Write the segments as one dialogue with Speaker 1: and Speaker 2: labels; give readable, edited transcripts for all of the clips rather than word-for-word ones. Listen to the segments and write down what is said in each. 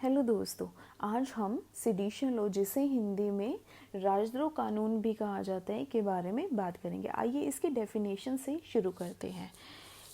Speaker 1: Hello दोस्तों, आज हम सेडिशन लॉ, जिसे हिंदी में राजद्रोह कानून भी कहा जाता है, के बारे में बात करेंगे। आइए इसकी डेफिनेशन से शुरू करते हैं।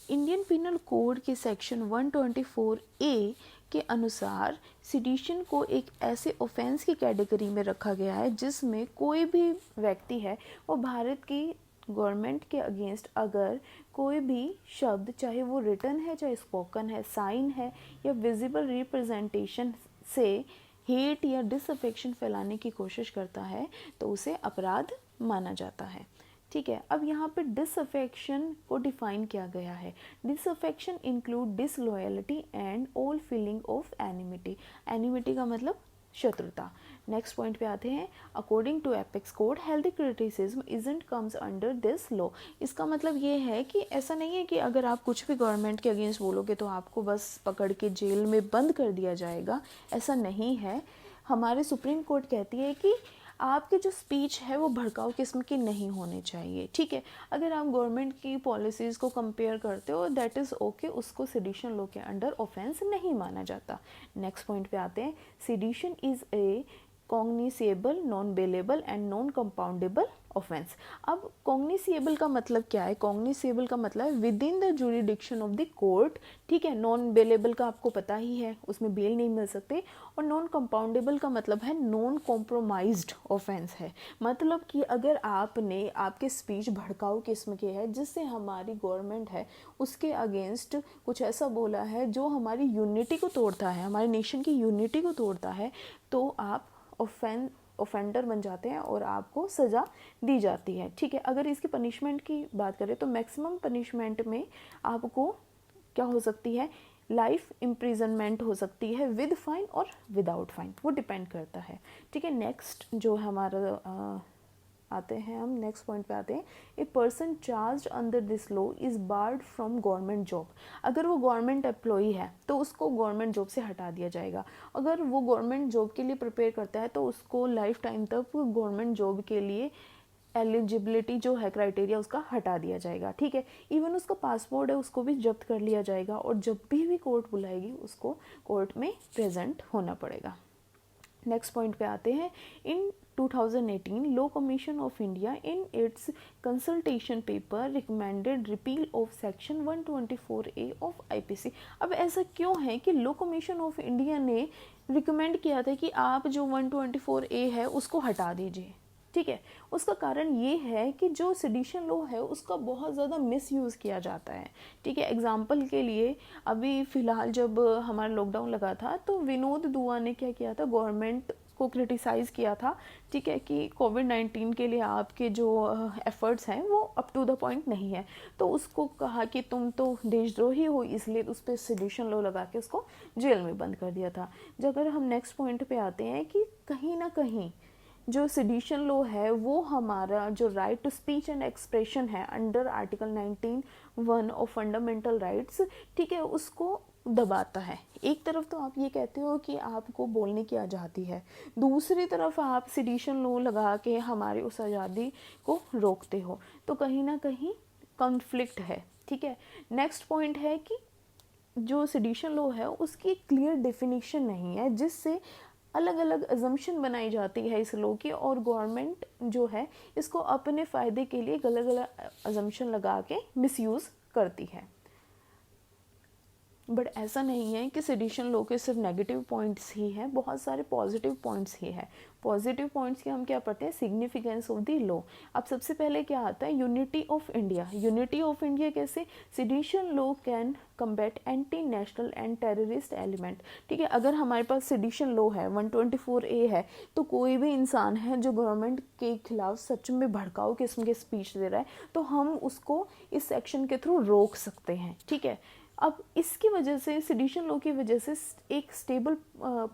Speaker 1: इंडियन पिनल कोड के सेक्शन 124A के अनुसार सेडिशन को एक ऐसे ऑफेंस की कैटेगरी में रखा गया है जिसमें कोई भी व्यक्ति है वो भारत की गवर्नमेंट के अगेंस्ट अगर कोई भी शब्द, चाहे वो रिटन है, चाहे स्पोकन है, साइन है या विजिबल रिप्रेजेंटेशन से हेट या डिसअफेक्शन फैलाने की कोशिश करता है तो उसे अपराध माना जाता है। ठीक है, अब यहाँ पे डिसअफेक्शन को डिफाइन किया गया है। Disaffection include disloyalty and all feeling of enmity. Enmity का मतलब शत्रुता। नेक्स्ट पॉइंट पे आते हैं। According to apex code, healthy criticism isn't comes under this law. इसका मतलब ये है कि ऐसा नहीं है कि अगर आप कुछ भी गवर्नमेंट के अगेंस्ट बोलोगे तो आपको बस पकड़ के जेल में बंद कर दिया जाएगा, ऐसा नहीं है। हमारे सुप्रीम कोर्ट कहती है कि आपकी जो स्पीच है वो भड़काऊ किस्म की नहीं होनी चाहिए। ठीक है, अगर आप गवर्नमेंट की पॉलिसीज़ को कंपेयर करते हो दैट इज़ ओके, उसको सेडिशन लॉ के अंडर ऑफेंस नहीं माना जाता। नेक्स्ट पॉइंट पे आते हैं। Sedition is a cognisable, non bailable and non compoundable offence. अब कॉग्निसेबल का मतलब क्या है? कॉग्निसेबल का मतलब है with in the jurisdiction of the court. ठीक है, नॉन बेलेबल का आपको पता ही है, उसमें बेल नहीं मिल सकते। और नॉन कंपाउंडेबल का मतलब है नॉन कॉम्प्रोमाइज्ड ऑफेंस है। मतलब कि अगर आपने आपके स्पीच भड़काऊ किस्म के है जिससे हमारी गवर्नमेंट है उसके अगेंस्ट कुछ ऐसा बोला है जो हमारी यूनिटी को तोड़ता है, हमारे नेशन की यूनिटी को तोड़ता है, तो आप ऑफेंडर बन जाते हैं और आपको सज़ा दी जाती है। ठीक है, अगर इसकी पनिशमेंट की बात करें तो मैक्सिमम पनिशमेंट में आपको क्या हो सकती है? लाइफ इम्प्रिजनमेंट हो सकती है विद फाइन और विदाउट फाइन, वो डिपेंड करता है। ठीक है, नेक्स्ट जो हमारा आते हैं हम नेक्स्ट पॉइंट पे आते हैं। A person charge under this law is board from government job. अगर वो गवर्नमेंट एम्प्लॉई है तो उसको गवर्नमेंट जॉब से हटा दिया जाएगा। अगर वो गवर्नमेंट जॉब के लिए प्रिपेयर करता है तो उसको लाइफ टाइम तक गवर्नमेंट जॉब के लिए एलिजिबिलिटी जो है, क्राइटेरिया उसका हटा दिया जाएगा। ठीक है, इवन उसका पासपोर्ट है उसको भी जब्त कर लिया जाएगा और जब भी कोर्ट बुलाएगी उसको कोर्ट में प्रेजेंट होना पड़ेगा। नेक्स्ट पॉइंट पे आते हैं। इन 2018 law commission of India in its consultation paper recommended repeal of section 124A of IPC. अब ऐसा क्यों है कि लॉ कमीशन ऑफ इंडिया ने रिकमेंड किया था कि आप जो 124A है उसको हटा दीजिए? ठीक है, उसका कारण ये है कि जो सेडिशन लॉ है उसका बहुत ज़्यादा मिसयूज़ किया जाता है। ठीक है, एग्जांपल के लिए अभी फ़िलहाल जब हमारा लॉकडाउन लगा था तो विनोद दुआ ने क्या किया था, गवर्नमेंट को क्रिटिसाइज़ किया था। ठीक है, कि कोविड-19 के लिए आपके जो एफर्ट्स हैं वो अप टू द पॉइंट नहीं है, तो उसको कहा कि तुम तो देशद्रोही हो, इसलिए उस पर सेडिशन लॉ लगा के उसको जेल में बंद कर दिया था। जब अगर हम नेक्स्ट पॉइंट पे आते हैं कि कहीं ना कहीं जो सेडिशन लॉ है वो हमारा जो right to speech and expression है under article 19(1) of fundamental rights, ठीक है, उसको दबाता है। एक तरफ तो आप ये कहते हो कि आपको बोलने की आज़ादी है, दूसरी तरफ आप सेडिशन लॉ लगा के हमारी उस आज़ादी को रोकते हो, तो कहीं ना कहीं कॉन्फ्लिक्ट है। ठीक है, नेक्स्ट पॉइंट है कि जो सेडिशन लॉ है उसकी क्लियर डेफिनेशन नहीं है, जिससे अलग अलग अजम्पशन बनाई जाती है इस लॉ की, और गवर्नमेंट जो है इसको अपने फ़ायदे के लिए अलग अलग अजम्पशन लगा के मिसयूज़ करती है। बट ऐसा नहीं है कि सेडिशन लॉ के सिर्फ नेगेटिव पॉइंट्स ही हैं, बहुत सारे पॉजिटिव पॉइंट्स ही हैं। पॉजिटिव पॉइंट्स की हम क्या पढ़ते हैं? Significance of the law. अब सबसे पहले क्या आता है? Unity of India. Unity of India कैसे? Sedition law can combat anti national and terrorist element. ठीक है, अगर हमारे पास सेडिशन लॉ है, 124A है, तो कोई भी इंसान है जो गवर्नमेंट के खिलाफ सच में भड़काऊ किस्म के स्पीच दे रहा है तो हम उसको इस सेक्शन के थ्रू रोक सकते हैं। ठीक है, अब इसकी वजह से, सेडिशन लॉ की वजह से एक स्टेबल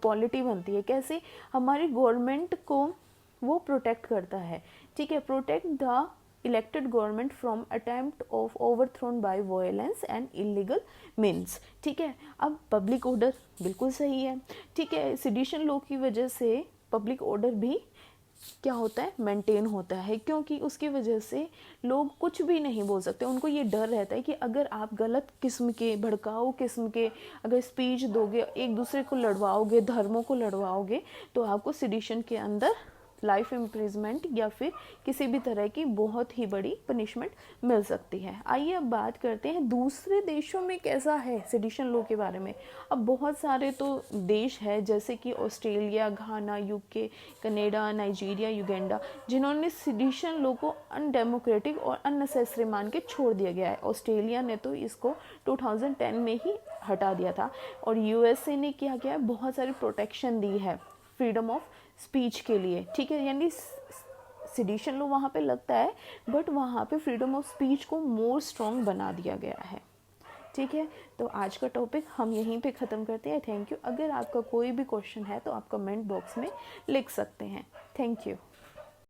Speaker 1: पॉलिटी बनती है। कैसे? हमारी गवर्नमेंट को वो प्रोटेक्ट करता है। ठीक है, protect the elected government from attempt of overthrown by violence and illegal means. ठीक है, अब पब्लिक ऑर्डर बिल्कुल सही है। ठीक है, सेडिशन लॉ की वजह से पब्लिक ऑर्डर भी क्या होता है, मेंटेन होता है, क्योंकि उसकी वजह से लोग कुछ भी नहीं बोल सकते। उनको ये डर रहता है कि अगर आप गलत किस्म के, भड़काऊ किस्म के अगर स्पीच दोगे, एक दूसरे को लड़वाओगे, धर्मों को लड़वाओगे, तो आपको सिडिशन के अंदर लाइफ इम्प्रिजमेंट या फिर किसी भी तरह की बहुत ही बड़ी पनिशमेंट मिल सकती है। आइए अब बात करते हैं दूसरे देशों में कैसा है सेडिशन लॉ के बारे में। अब बहुत सारे तो देश है जैसे कि ऑस्ट्रेलिया, घाना, यूके, कनाडा, नाइजीरिया, युगांडा, जिन्होंने सेडिशन लॉ को अनडेमोक्रेटिक और अननेसेसरी मान के छोड़ दिया गया है। ऑस्ट्रेलिया ने तो इसको 2010 में ही हटा दिया था, और यूएसए ने क्या किया, बहुत सारी प्रोटेक्शन दी है फ्रीडम ऑफ स्पीच के लिए, ठीक है। यानी सेडिशन लॉ वहाँ पे लगता है, बट वहाँ पे फ्रीडम ऑफ स्पीच को मोर स्ट्रॉन्ग बना दिया गया है, ठीक है। तो आज का टॉपिक हम यहीं पे ख़त्म करते हैं। Thank you. अगर आपका कोई भी क्वेश्चन है तो आप कमेंट बॉक्स में लिख सकते हैं। Thank you.